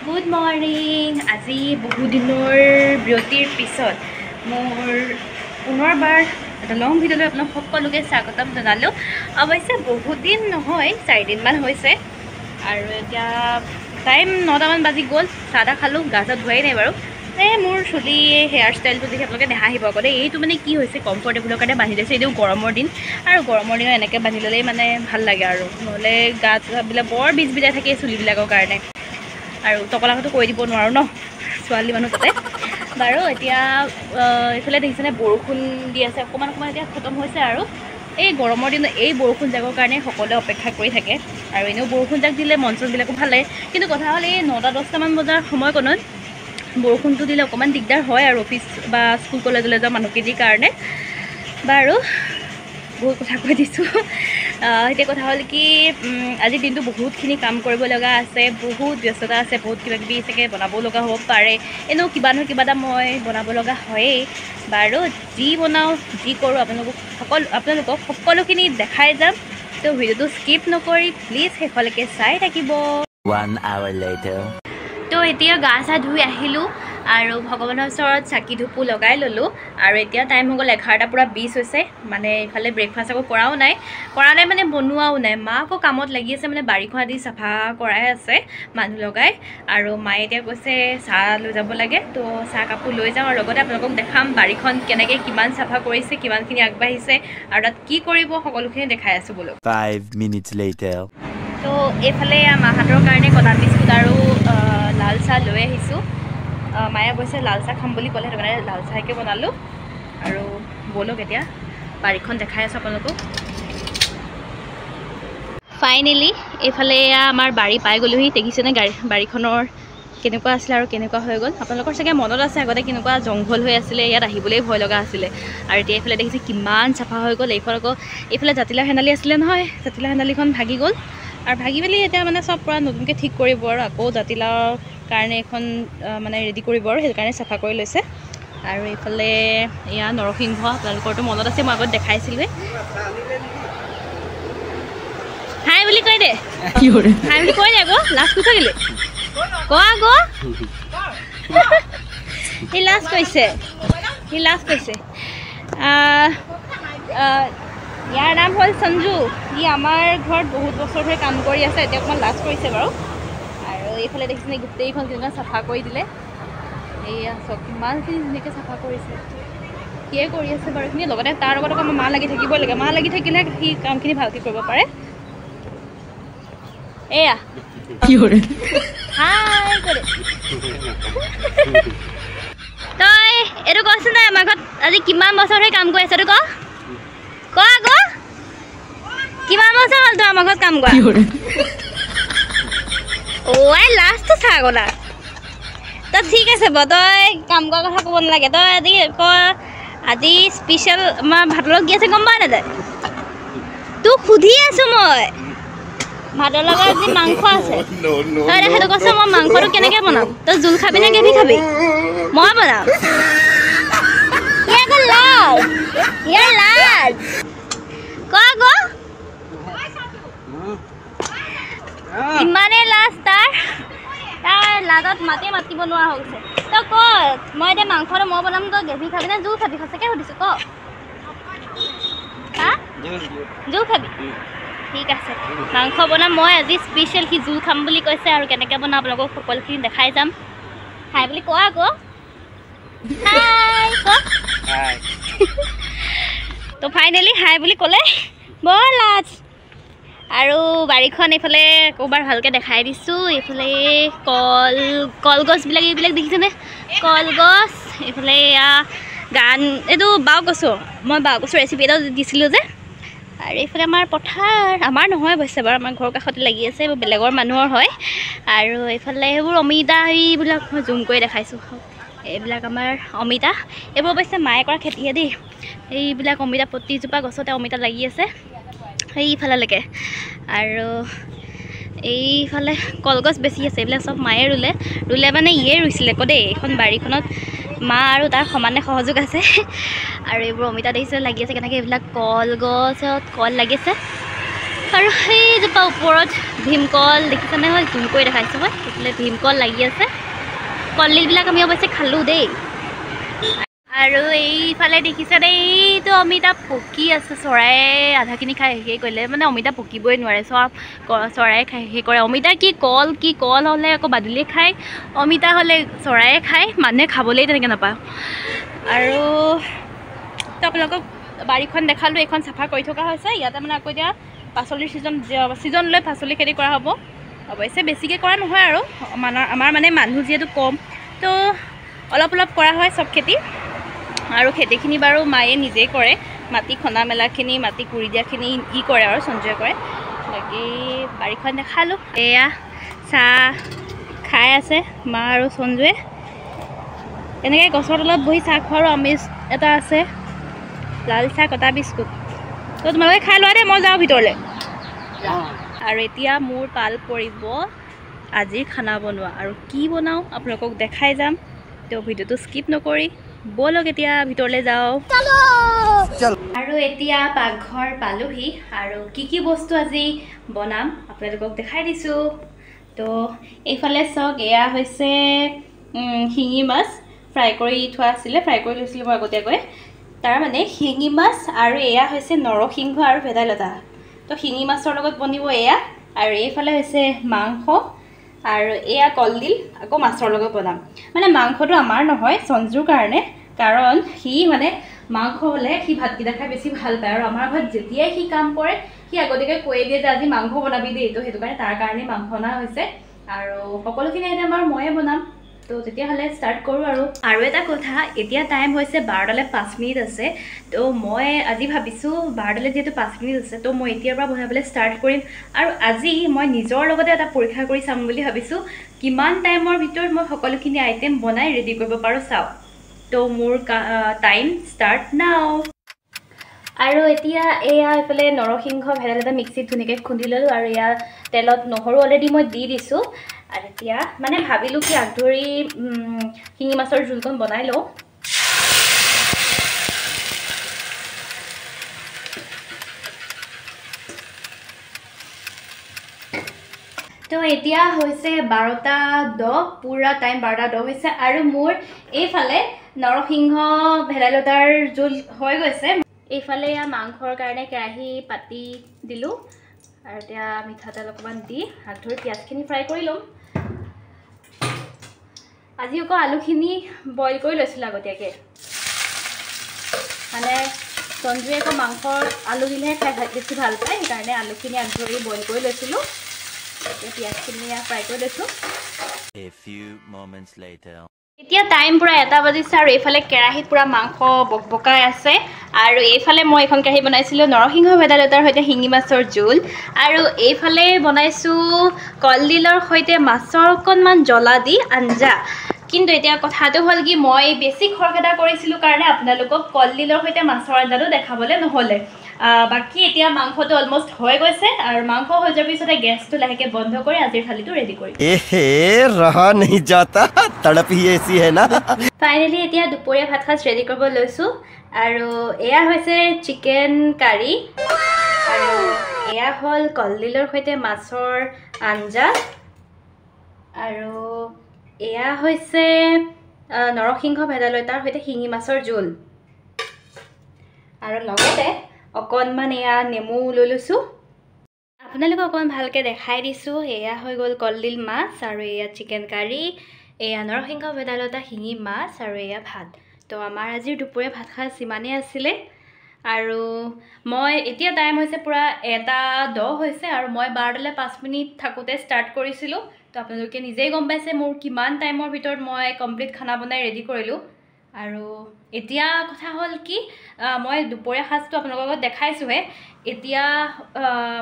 Good morning. আজি বহুদিনৰ বিৰতিৰ পিছত মোৰ পুনৰবাৰ এটা লং ভিডিঅ'লৈ আপোনাক সকলোকে স্বাগতম জনালোঁ। অৱশ্যে বহুত দিন নহয়, 4 দিনমান হৈছে আৰু এতিয়া টাইম 9টামান বাজি গ'ল। চাহ তাহ খালোঁ, গা চা ধুৱাই নাই বাৰু। মোৰ চুলি হেয়াৰ ষ্টাইলটো দেখি আপোনালোকে নাহাঁহিব আকৌ দেই। এইটো মানে কি হৈছে, কমফৰ্টেবলৰ কাৰণে বান্ধি লৈছে। এইটো গৰমৰ দিন আৰু গৰমৰ দিনত এনেকৈ বান্ধি ল'লেই মানে ভাল লাগে আৰু, নহ'লে গা চাবিলাক বৰ বিজ বিজাই থাকে চুলিবিলাকৰ কাৰণে। আৰু টকলাকতো কৈ দিব নোৱাৰোঁ ন, ছোৱালী মানুহ তাতে। বাৰু এতিয়া এইফালে দেখিছেনে বৰষুণ দি আছে, অকণমান এতিয়া খতম হৈছে আৰু। এই গৰমৰ দিনত এই বৰষুণ জাকৰ কাৰণে সকলোৱে অপেক্ষা কৰি থাকে। আৰু এনেও বৰষুণ জাক দিলে মন চনবিলাকো ভাল লাগে, কিন্তু কথা হ'ল এই 9টা-10টামান বজাৰ সময়কণত বৰষুণটো দিলে অকণমান দিগদাৰ হয় আৰু অফিচ বা স্কুল কলেজলৈ যোৱা মানুহখিনিৰ কাৰণে। বাৰু বহুত কথা কৈ দিছোঁ। এতিয়া কথা হ'ল কি, আজিৰ দিনটো বহুতখিনি কাম কৰিব লগা আছে, বহুত ব্যস্ততা আছে, বহুত কিবাকিবি চাগে বনাব লগা হ'ব পাৰে। এনেও কিবা নহয় কিবা এটা মই বনাব লগা হয়েই। বাৰু যি বনাওঁ যি কৰোঁ আপোনালোকক সকলোখিনি দেখাই যাম। তো ভিডিঅ'টো স্কিপ নকৰি প্লিজ শেষলৈকে চাই থাকিব। 1 hour later. তো এতিয়া গা চা ধুই আহিলোঁ আৰু ভগৱানৰ ওচৰত চাকি ধূপো লগাই ল'লোঁ। আৰু এতিয়া টাইম হৈ গ'ল 11টা পূৰা 20 হৈছে। মানে ইফালে ব্ৰেকফাষ্ট আকৌ কৰা নাই মানে বনোৱাও নাই। মা আকৌ কামত লাগি আছে, মানে বাৰীখন আদি চাফা কৰাই আছে মানুহ লগাই। আৰু মায়ে এতিয়া কৈছে চাহ লৈ যাব লাগে, তো চাহ কাপোৰ লৈ যাওঁ আৰু লগতে আপোনালোকক দেখাম বাৰীখন কেনেকৈ কিমান চাফা কৰিছে, কিমানখিনি আগবাঢ়িছে আৰু তাত কি কৰিব সকলোখিনি দেখাই আছোঁ বোলো। 5 minutes later. তো এইফালে মাহঁতৰ কাৰণে কটা বিস্কুট আৰু লাল চাহ লৈ আহিছোঁ। মায়ে কৈছে লাল চাহ খাম বুলি ক'লে, সেইটো কাৰণে লাল চাহকে বনালোঁ। আৰু ব'লক এতিয়া বাৰীখন দেখাই আছোঁ আপোনালোকক। ফাইনেলি এইফালে আমাৰ বাৰী পাই গ'লোহি। দেখিছেনে বাৰীখনৰ কেনেকুৱা আছিলে আৰু কেনেকুৱা হৈ গ'ল। আপোনালোকৰ চাগে মনত আছে আগতে কেনেকুৱা জংঘল হৈ আছিলে, ইয়াত আহিবলৈ ভয় লগা আছিলে। আৰু এতিয়া এইফালে দেখিছে কিমান চাফা হৈ গ'ল। এইফালে জাতিলাও হেন্দালি আছিলে নহয়, জাতিলাও হেন্দালিখন ভাগি গ'ল। আৰু ভাগি মেলি এতিয়া মানে চব পূৰা নতুনকৈ ঠিক কৰিব আৰু আকৌ জাতিলাওৰ কাৰণে এখন মানে ৰেডি কৰিব আৰু সেইটো কাৰণে চাফা কৰি লৈছে। আৰু এইফালে এয়া নৰসিংহ, আপোনালোকৰতো মনত আছে মই আগত দেখাইছিলোঁৱে। হাই বুলি কৈ দে, হাই বুলি কৈ দে আকৌ, লাজ কৰি থাকিলে ক আকৌ। সি লাজ কৈছে, ইয়াৰ নাম হ'ল সঞ্জু। ই আমাৰ ঘৰত বহুত বছৰ ধৰি কাম কৰি আছে, এতিয়া অকণমান লাজ কৰিছে বাৰু। আৰু এইফালে দেখিছেনে গোটেইখন কেনেকুৱা চাফা কৰি দিলে। এইয়া চব কিমানখিনি ধুনীয়াকৈ চাফা কৰিছে। সিয়ে কৰি আছে বাৰু এইখিনি, লগতে তাৰ লগত আকৌ মা লাগি থাকিবই লাগে। মা লাগি থাকিলে সি কামখিনি ভালকৈ কৰিব পাৰে। এয়া হাই কৰে। তই এইটো কচোন নাই, আমাৰ ঘৰত আজি কিমান বছৰ ধৰি কাম কৰি আছ? এইটো ক আকৌ, কিমান বছৰ হ'ল তই আমাৰ ঘৰত কাম কৰা? অ' লাষ্টটো চা গ'লা তই। ঠিক আছে বাৰু, তই কাম কৰা কথা ক'ব নালাগে। তই আজি স্পেচিয়েল আমাৰ ভাতৰ লগত কি আছে গম পাৱ নে তই? তোক সুধি আছোঁ মই। ভাতৰ লগত আজি মাংস আছে। তই এতিয়া সেইটো কৈছ মই মাংসটো কেনেকৈ বনাম? তই জোল খাবি নে গ্ৰেভি খাবি? মই বনাম। লাজ ক আকৌ, ইমানেই লাজ তাৰ লাজত মাতিব নোৱাৰা হৈ গৈছে। তই ক, মই এতিয়া মাংসটো মই বনাম, তই গ্ৰেভি খাবি নে জোল খাবি? সঁচাকৈ সুধিছোঁ ক। হা, জোল খাবি? ঠিক আছে, মাংস বনাম মই আজি স্পেচিয়েল। সি জোল খাম বুলি কৈছে আৰু কেনেকৈ বনাম আপোনালোকক সকলোখিনি দেখাই যাম। হাই বুলি কোৱা আকৌ, হাই ক। তো ফাইনেলি হাই বুলি ক'লে, বৰ লাজ। আৰু বাৰীখন এইফালে ক'ৰবাৰ ভালকৈ দেখাই দিছোঁ। এইফালে কলগছবিলাক এইবিলাক দেখিছেনে? কলগছ। এইফালে এয়া এইটো বাও কচু, মই বাও কচুৰ ৰেচিপি এটা দিছিলোঁ যে। আৰু এইফালে আমাৰ পথাৰ, আমাৰ নহয় অৱশ্যে বাৰু, আমাৰ ঘৰৰ কাষতে লাগি আছে, এইবোৰ বেলেগৰ মানুহৰ হয়। আৰু এইফালে সেইবোৰ অমিতা, এইবিলাক মই জুম কৰি দেখাইছোঁ। এইবিলাক আমাৰ অমিতা, এইবোৰ অৱশ্যে মায়ে কৰা খেতিহে দেই। এইবিলাক অমিতা প্ৰতিজোপা গছতে অমিতা লাগি আছে এইফালেলৈকে। আৰু এইফালে কলগছ বেছি আছে, এইবিলাক চব মায়ে ৰুলে মানে ইয়ে ৰুইছিলে আকৌ দেই। এইখন বাৰীখনত মা আৰু তাৰ সমানে সহযোগ আছে। আৰু এইবোৰ অমিতা দেখিছে লাগি আছে কেনেকৈ, এইবিলাক কলগছত কল লাগিছে। আৰু সেইজোপা ওপৰত ভীমকল দেখিছেনে হয় জুম কৰি দেখাইছোঁ মই এইফালে ভীমকল লাগি আছে কলডিলবিলাক আমি অৱশ্যে খালোঁ দেই আৰু এইফালে দেখিছেনে এইটো অমিতা পকি আছে চৰায়ে আধাখিনি খাই শেষেই কৰিলে মানে অমিতা পকিবই নোৱাৰে চব চৰায়ে খাই শেষ কৰে অমিতা কি কল হ'লে আকৌ বাদুলিয়ে খায় অমিতা হ'লে চৰায়ে খায় মানুহে খাবলৈই তেনেকৈ নাপায় আৰু তো আপোনালোকক বাৰীখন দেখালোঁ এইখন চাফা কৰি থকা হৈছে ইয়াতে মানে আকৌ এতিয়া পাচলিৰ ছিজন লৈ পাচলি খেতি কৰা হ'ব অৱশ্যে বেছিকৈ কৰা নহয় আৰু আমাৰ মানে মানুহ যিহেতু কম তো অলপ কৰা হয় চব খেতি আৰু খেতিখিনি বাৰু মায়ে নিজেই কৰে মাটি খনা মেলাখিনি মাটি কুৰি দিয়াখিনি ই কৰে আৰু সঞ্জয় কৰে বাকী বাৰীখন দেখালোঁ এয়া চাহ খাই আছে মা আৰু সঞ্জয়ে এনেকৈ গছৰ তলত বহি চাহ খোৱাৰো আমেজ এটা আছে লাল চাহ কটা বিস্কুট তো তোমালোকে খাই লোৱা দেই মই যাওঁ ভিতৰলৈ আৰু এতিয়া মোৰ পাল পৰিব আজিৰ খানা বনোৱা আৰু কি বনাওঁ আপোনালোকক দেখাই যাম তো ভিডিঅ'টো স্কিপ নকৰি ব'লক এতিয়া ভিতৰলৈ যাওঁ আৰু এতিয়া পাকঘৰ পালোহি আৰু কি বস্তু আজি বনাম আপোনালোকক দেখাই দিছোঁ তো এইফালে চাওক এয়া হৈছে শিঙি মাছ ফ্ৰাই কৰি থোৱা আছিলে ফ্ৰাই কৰি লৈছিলোঁ মই আগতীয়াকৈ তাৰ মানে শিঙি মাছ আৰু এয়া হৈছে নৰসিংহ আৰু ভেদাইলতা তো শিঙি মাছৰ লগত বনিব এয়া আৰু এইফালে হৈছে মাংস আৰু এয়া কলডিল আকৌ মাছৰ লগত বনাম মানে মাংসটো আমাৰ নহয় সঞ্জুৰ কাৰণে কাৰণ সি মানে মাংস হ'লে সি ভাতকেইটা খাই বেছি ভাল পায় আৰু আমাৰ ঘৰত যেতিয়াই সি কাম কৰে সি আগতীয়াকৈ কৈ দিয়ে যে আজি মাংস বনাবি দেই তো সেইটো কাৰণে তাৰ কাৰণে মাংস অনা হৈছে আৰু সকলোখিনি আইটেম আমাৰ ময়ে বনাম তো তেতিয়াহ'লে ষ্টাৰ্ট কৰোঁ আৰু এটা কথা এতিয়া টাইম হৈছে 12লে 5 মিনিট আছে তো মই আজি ভাবিছোঁ 12লে যিহেতু 5 মিনিট আছে তো মই এতিয়াৰ পৰা বনাবলৈ ষ্টাৰ্ট কৰিম আৰু আজি মই নিজৰ লগতে এটা পৰীক্ষা কৰি চাম বুলি ভাবিছোঁ কিমান টাইমৰ ভিতৰত মই সকলোখিনি আইটেম বনাই ৰেডি কৰিব পাৰোঁ চাওঁ তো মোৰ টাইম ষ্টাৰ্ট নাও আৰু এতিয়া এয়া এইফালে নৰসিংহ ভেদাইলতা মিক্সিত ধুনীয়াকৈ খুন্দি ল'লোঁ আৰু এয়া তেলত নহৰু অলৰেডি মই দি দিছোঁ আৰু এতিয়া মানে ভাবিলোঁ কি আগধৰি শিঙি মাছৰ জোলকণ বনাই লওঁ তো এতিয়া হৈছে 12:10 পুৰা টাইম 12:10 হৈছে আৰু মোৰ এইফালে নৰসিংহ ভেদাইলতাৰ জোল হৈ গৈছে এইফালে এয়া মাংসৰ কাৰণে কেৰাহী পাতি দিলোঁ আৰু এতিয়া মিঠাতেল অকণমান দি হাত ধৰি পিঁয়াজখিনি ফ্ৰাই কৰি ল'ম আজি আকৌ আলুখিনি বইল কৰি লৈছিলোঁ আগতীয়াকৈ মানে সঞ্জুৱে আকৌ মাংসৰ আলু দিলেহে খাই বেছি ভাল পায় সেইকাৰণে আলুখিনি আগ ধৰি বইল কৰি লৈছিলোঁ এতিয়া পিঁয়াজখিনি ফ্ৰাই কৰি লৈছোঁ এতিয়া টাইম পুৰা 1 বাজিছে আৰু এইফালে কেৰাহীত পুৰা মাংস বকবকাই আছে আৰু এইফালে মই এখন কেৰাহী বনাইছিলোঁ নৰসিংহ ভেদাইলতাৰ সৈতে শিঙি মাছৰ জোল আৰু এইফালে বনাইছোঁ কলডিলৰ সৈতে মাছৰ অকণমান জ্বলা দি আঞ্জা কিন্তু এতিয়া কথাটো হ'ল কি মই বেছি খৰখেদা কৰিছিলোঁ কাৰণে আপোনালোকক কলডিলৰ সৈতে মাছৰ আঞ্জাটো দেখাবলৈ নহ'লে বাকী এতিয়া মাংসটো অলমষ্ট হৈ গৈছে আৰু মাংস হৈ যোৱাৰ পিছতে গেছটো লাহেকৈ বন্ধ কৰি আজিৰ থালিটো ৰেডি কৰিম ফাইনেলি এতিয়া দুপৰীয়া ভাত সাজ ৰেডি কৰিব লৈছোঁ আৰু এয়া হৈছে চিকেন কাৰী আৰু এয়া হ'ল কলডিলৰ সৈতে মাছৰ আঞ্জা আৰু এয়া হৈছে নৰসিংহ ভেদাইলতাৰ সৈতে শিঙি মাছৰ জোল আৰু লগতে অকণমান এয়া নেমু লৈ লৈছোঁ আপোনালোকক অকণমান ভালকৈ দেখাই দিছোঁ এয়া হৈ গ'ল কলডিল মাছ আৰু এয়া চিকেন কাৰী এয়া নৰসিংহ ভেদাইলতা শিঙি মাছ আৰু এয়া ভাত তো আমাৰ আজিৰ দুপৰীয়া ভাত সাজ ইমানেই আছিলে আৰু মই এতিয়া টাইম হৈছে পুৰা 1:10 হৈছে আৰু মই 12লে 5 মিনিট থাকোঁতে ষ্টাৰ্ট কৰিছিলোঁ তো আপোনালোকে নিজেই গম পাইছে মোৰ কিমান টাইমৰ ভিতৰত মই কমপ্লিট খানা বনাই ৰেডি কৰিলোঁ আৰু এতিয়া কথা হ'ল কি মই দুপৰীয়া সাজটো আপোনালোকৰ লগত দেখাইছোঁহে এতিয়া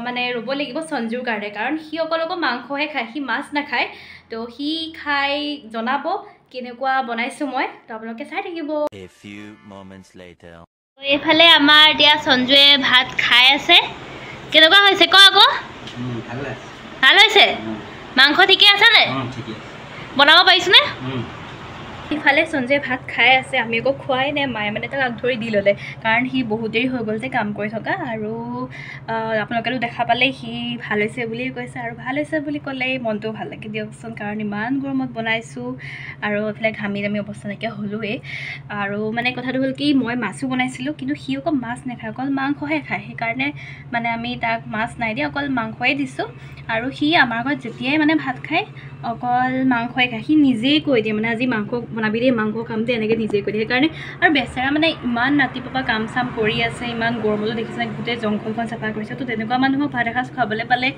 মানে ৰ'ব লাগিব সঞ্জুৰ কাৰণে কাৰণ সি অকল মাংসহে খায় সি মাছ নাখায় তো সি খাই জনাব কেনেকুৱা বনাইছোঁ মই তো আপোনালোকে চাই থাকিব এইফালে আমাৰ এতিয়া সঞ্জুৱে ভাত খাই আছে কেনেকুৱা হৈছে ক আকৌ ভাল হৈছে মাংস ঠিকে আছেনে বনাব পাৰিছোঁনে ইফালে সঞ্জয় ভাত খাই আছে, আমি একো খোৱাই নাই, মায়ে মানে তাক আগ ধৰি দি ল'লে, কাৰণ সি বহুত দেৰি হৈ গ'ল যে কাম কৰি থকা। আৰু আপোনালোকেও দেখা পালে সি ভাল হৈছে বুলিয়ে কৈছে, আৰু ভাল হৈছে বুলি ক'লেই মনটো ভাল লাগে দিয়কচোন, কাৰণ ইমান গৰমত বনাইছোঁ আৰু এইফালে ঘামি জামি অৱস্থা নাইকিয়া হ'লোৱেই। আৰু মানে কথাটো হ'ল কি, মই মাছো বনাইছিলোঁ, কিন্তু সি অকল মাছ নাখায়, অকল মাংসহে খায়। সেইকাৰণে মানে আমি তাক মাছ নাই দিয়া, অকল মাংসই দিছোঁ। আৰু সি আমাৰ ঘৰত যেতিয়াই মানে ভাত খায় অকল মাংসই খায়। সি নিজেই কৈ দিয়ে মানে আজি মাংস বনাবি দেই, মাংস খাম দেই, এনেকৈ নিজেই কৈ দিয়ে। সেইকাৰণে আৰু বেচেৰা মানে ইমান ৰাতিপুৱা কাম চাম কৰি আছে, ইমান গৰমতো দেখিছে গোটেই জংঘলখন চাফা কৰিছে। তো তেনেকুৱা মানুহক ভাত এসাঁজ খুৱাবলৈ পালে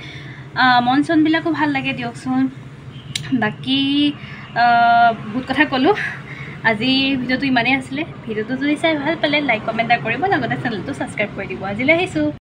মন চনবিলাকো ভাল লাগে দিয়কচোন। বাকী বহুত কথা ক'লোঁ, আজিৰ ভিডিঅ'টো ইমানেই আছিলে। ভিডিঅ'টো যদি চাই ভাল পালে লাইক কমেণ্ট এটা কৰিব, লগতে চেনেলটো ছাবস্ক্ৰাইব কৰি দিব। আজিলৈ আহিছোঁ।